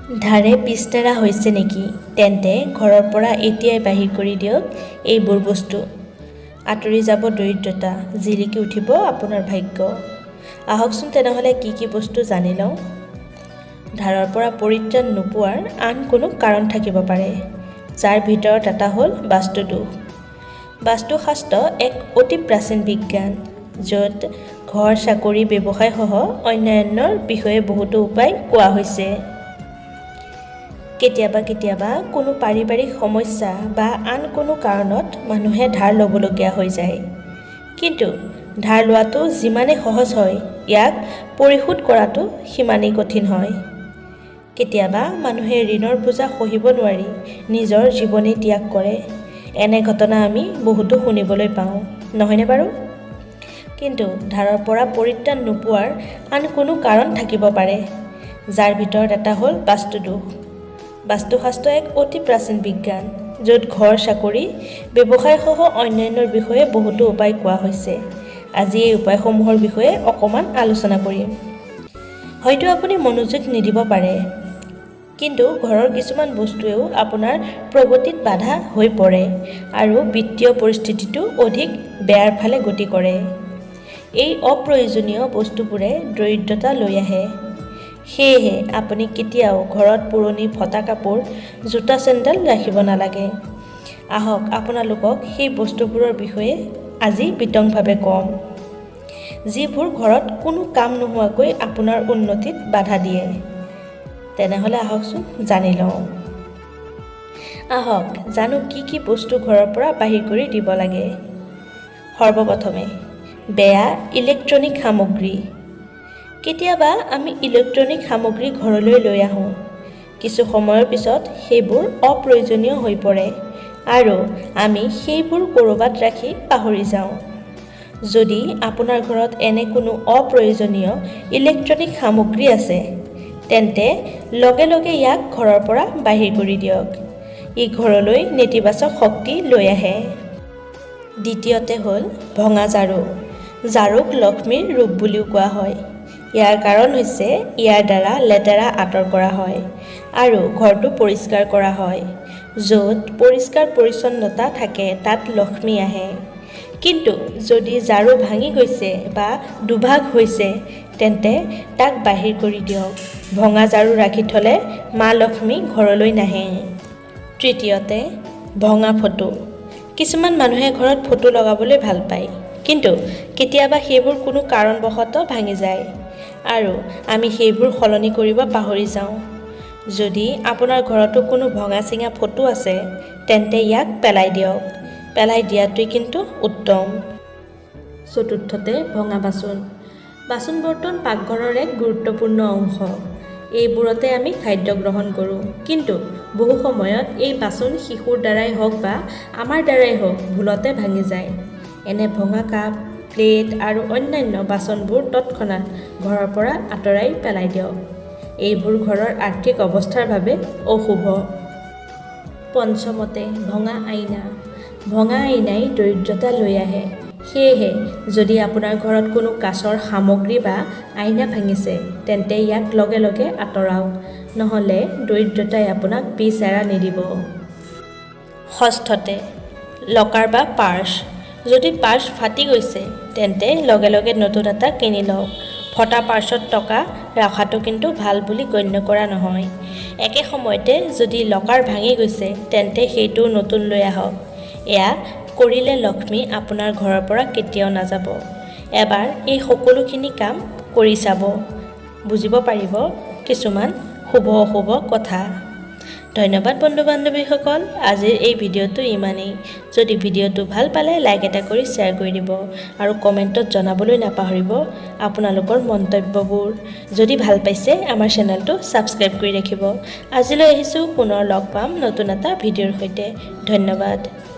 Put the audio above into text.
ধাৰে পিছতেৰা হৈছে নেকি? তেন্তে ঘৰৰ পৰা এতিয়াই বাহিৰ কৰি দিয়ক এইবোৰ বস্তু। আঁতৰি যাব দৰিদ্ৰতা, জিলিকি উঠিব আপোনাৰ ভাগ্য। আহকচোন তেনেহ'লে কি কি বস্তু জানি লওঁ। ধাৰৰ পৰা পৰিত্ৰাণ নোপোৱাৰ আন কোনো কাৰণ থাকিব পাৰে, যাৰ ভিতৰত এটা হ'ল বাস্তুদোষ। বাস্তুশাস্ত্ৰ এক অতি প্ৰাচীন বিজ্ঞান, য'ত ঘৰ, চাকৰি, ব্যৱসায় সহ অন্যান্যৰ বিষয়ে বহুতো উপায় কোৱা হৈছে। কেতিয়াবা কোনো পাৰিবাৰিক সমস্যা বা আন কোনো কাৰণত মানুহে ধাৰ ল'বলগীয়া হৈ যায়। কিন্তু ধাৰ লোৱাটো যিমানেই সহজ হয়, ইয়াক পৰিশোধ কৰাটো সিমানেই কঠিন হয়। কেতিয়াবা মানুহে ঋণৰ বোজা সহিব নোৱাৰি নিজৰ জীৱনেই ত্যাগ কৰে। এনে ঘটনা আমি বহুতো শুনিবলৈ পাওঁ, নহয়নে বাৰু? কিন্তু ধাৰৰ পৰা পৰিত্ৰাণ নোপোৱাৰ আন কোনো কাৰণ থাকিব পাৰে, যাৰ ভিতৰত এটা হ'ল বাস্তুদোষ। বাস্তুশাস্ত্ৰ এক অতি প্ৰাচীন বিজ্ঞান, য'ত ঘৰ, চাকৰি, ব্যৱসায় সহ অন্যান্যৰ বিষয়ে বহুতো উপায় কোৱা হৈছে। আজি এই উপায়সমূহৰ বিষয়ে অকণমান আলোচনা কৰিম। হয়তো আপুনি মনোযোগ নিদিব পাৰে, কিন্তু ঘৰৰ কিছুমান বস্তুৱেও আপোনাৰ প্ৰগতিত বাধা হৈ পৰে আৰু বিত্তীয় পৰিস্থিতিটো অধিক বেয়াৰ ফালে গতি কৰে। এই অপ্ৰয়োজনীয় বস্তুবোৰে দৰিদ্ৰতা লৈ আহে। সেয়েহে আপুনি কেতিয়াও ঘৰত পুৰণি ফটা কাপোৰ, জোতা, চেণ্ডেল ৰাখিব নালাগে। আহক আপোনালোকক সেই বস্তুবোৰৰ বিষয়ে আজি বিতংভাৱে ক'ম, যিবোৰ ঘৰত কোনো কাম নোহোৱাকৈ আপোনাৰ উন্নতিত বাধা দিয়ে। তেনেহ'লে আহকচোন জানি লওঁ। আহক জানো কি কি বস্তু ঘৰৰ পৰা বাহিৰ কৰি দিব লাগে। সৰ্বপ্ৰথমে বেয়া ইলেক্ট্ৰনিক সামগ্ৰী। কেতিয়াবা আমি ইলেক্ট্ৰনিক সামগ্ৰী ঘৰলৈ লৈ আহোঁ। কিছু সময়ৰ পিছত সেইবোৰ অপ্ৰয়োজনীয় হৈ পৰে আৰু আমি সেইবোৰ ক'ৰবাত ৰাখি পাহৰি যাওঁ। যদি আপোনাৰ ঘৰত এনে কোনো অপ্ৰয়োজনীয় ইলেক্ট্ৰনিক সামগ্ৰী আছে, তেন্তে লগে লগে ইয়াক ঘৰৰ পৰা বাহিৰ কৰি দিয়ক। ই ঘৰলৈ নেতিবাচক শক্তি লৈ আহে। দ্বিতীয়তে হ'ল ভঙা ঝাৰু। ঝাৰুক লক্ষ্মীৰ ৰূপ বুলিও কোৱা হয়। ইয়াৰ কাৰণ হৈছে ইয়াৰ দ্বাৰা লেতেৰা আঁতৰ কৰা হয় আৰু ঘৰটো পৰিষ্কাৰ কৰা হয়। য'ত পৰিষ্কাৰ পৰিচ্ছন্নতা থাকে, তাত লক্ষ্মী আহে। কিন্তু যদি ঝাৰু ভাঙি গৈছে বা দুভাগ হৈছে, তেন্তে তাক বাহিৰ কৰি দিয়ক। ভঙা ঝাৰু ৰাখি থ'লে মা লক্ষ্মী ঘৰলৈ নাহে। তৃতীয়তে ভঙা ফটো। কিছুমান মানুহে ঘৰত ফটো লগাবলৈ ভাল পায়, কিন্তু কেতিয়াবা সেইবোৰ কোনো কাৰণবশতঃ ভাঙি যায় আৰু আমি সেইবোৰ সলনি কৰিব পাহৰি যাওঁ। যদি আপোনাৰ ঘৰতো কোনো ভঙা চিঙা ফটো আছে, তেন্তে ইয়াক পেলাই দিয়ক। পেলাই দিয়াটোৱেই কিন্তু উত্তম। চতুৰ্থতে ভঙা বাচন। বাচন বৰ্তন পাকঘৰৰ এক গুৰুত্বপূৰ্ণ অংশ। এইবোৰতে আমি খাদ্য গ্ৰহণ কৰোঁ, কিন্তু বহু সময়ত এই বাচন শিশুৰ দ্বাৰাই হওক বা আমাৰ দ্বাৰাই হওক ভুলতে ভাঙি যায়। এনে ভঙা কাপ, প্লেট আৰু অন্যান্য বাচনবোৰ তৎক্ষণাত ঘৰৰ পৰা আঁতৰাই পেলাই দিয়ক। এইবোৰ ঘৰৰ আৰ্থিক অৱস্থাৰ বাবে অশুভ। পঞ্চমতে ভঙা আইনা। ভঙা আইনাই দৰিদ্ৰতা লৈ আহে। সেয়েহে যদি আপোনাৰ ঘৰত কোনো কাঁচৰ সামগ্ৰী বা আইনা ভাঙিছে, তেন্তে ইয়াক লগে লগে আঁতৰাওক, নহ'লে দৰিদ্ৰতাই আপোনাক পিছ এৰা নিদিব। ষষ্ঠতে লকাৰ বা পাৰ্চ। যদি পাৰ্চ ফাটি গৈছে, তেন্তে লগে লগে নতুন এটা কিনি লওক। ফটা পাৰ্চত টকা ৰখাটো কিন্তু ভাল বুলি গণ্য কৰা নহয়। একে সময়তে যদি লকাৰ ভাঙি গৈছে, তেন্তে সেইটোও নতুন লৈ আহক। এয়া কৰিলে লক্ষ্মী আপোনাৰ ঘৰৰ পৰা কেতিয়াও নাযাব। এবাৰ এই সকলোখিনি কাম কৰি চাব, বুজিব পাৰিব কিছুমান শুভ অশুভ কথা। ধন্যবাদ বন্ধু-বান্ধৱীসকল। আজিৰ এই ভিডিঅ'টো ইমানেই। যদি ভিডিঅ'টো ভাল পালে লাইক এটা কৰি শ্বেয়াৰ কৰি দিব আৰু কমেণ্টত জনাবলৈ নাপাহৰিব আপোনালোকৰ মন্তব্যবোৰ। যদি ভাল পাইছে আমাৰ চেনেলটো ছাবস্ক্ৰাইব কৰি ৰাখিব। আজিলৈ আহিছোঁ, পুনৰ লগ পাম নতুন এটা ভিডিঅ'ৰ সৈতে। ধন্যবাদ।